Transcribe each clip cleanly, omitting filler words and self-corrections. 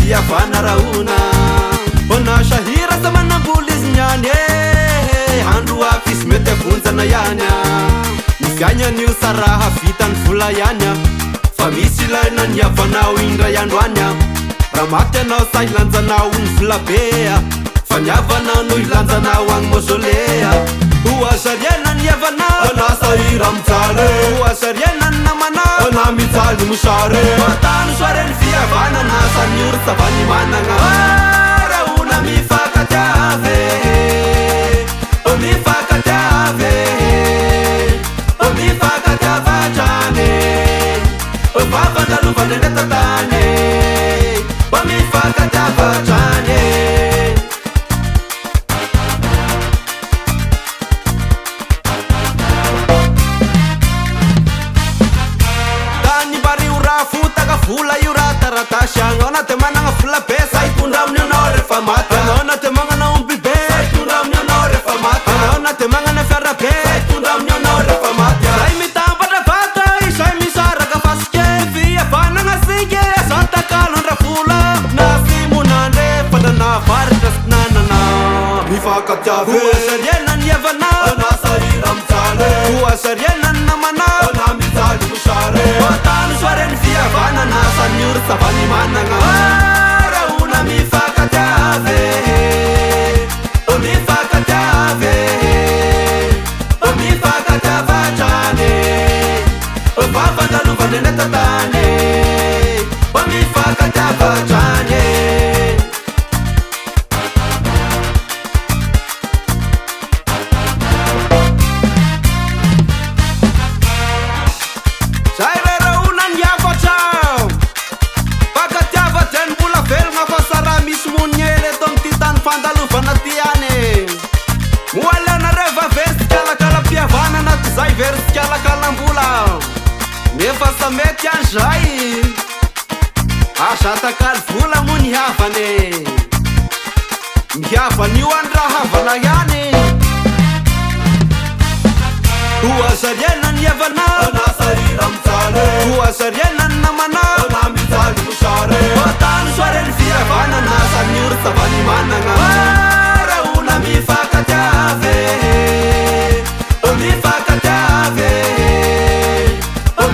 fiavana raona ona sahira sa manamboly izy niany andro afisy mety avonjana ihany ny fiainan'io saraha vitany vola ihany fa misy ilaina ny avanao indray andro any raha maty anao sa ilanjanao ny volabea fa ny avanao no ilanjanao agny mozolea oazariana ny avanao ana sahira mijaly oazariana ny namanao ana mijaly mosary matany soareny fiavana na sany oro savany managna raona mifakatiave mifakatiave mifakatiavatrany vavandalovany eny tatany mifakatiavatrany vola io raha taratasy agny ao na te managna vola be sa hitondra amin'ny anao rehefa maty anao na te magnana omby be sa hitondra amin'ny anao rehefa maty anao na te magnana fiara be sa hitondra amin'ny anao rehefa maty zay mitambatra vata izay misaraka fasike fiavanagna sike satakaloandra vola na simonandre fadana varitra sy nanana mifakatiave oazariana ny avanao ana sahira mijaly oazariana ny namanao ana mijaly mosary matany soareny fiavana na sany oro savany managna raona mifakatiave mifakatiave mifakatiavatrany vavandalovany eny tatany mifakatiavatrany zay versikalakalambula nefa samety an'zay asatakaly vola mo ny havany mihavan'io andraha havana ihany oazariana ny avanao ana sahira mijaly oazariana ny namanao ana mijaly mosary matany soareny fiavana na sany oro savany managna raona mifakatiave mifakatiave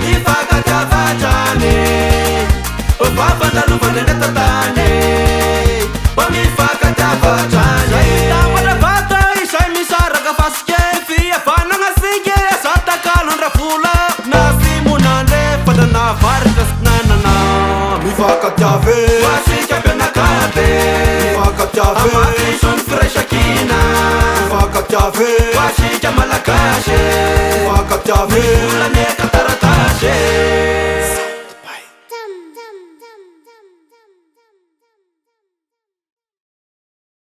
mifakatiavatrany vavandalovany eny tatany mifakatiavatrany mitambatra vata izay misaraka fasike fiavanagna sike satakaloandra vola na simonandre fadana varitra sy nanana mifakatiave asika mpianakabe mifakatiave amakisony firaisakina mifakatiave asika malakasy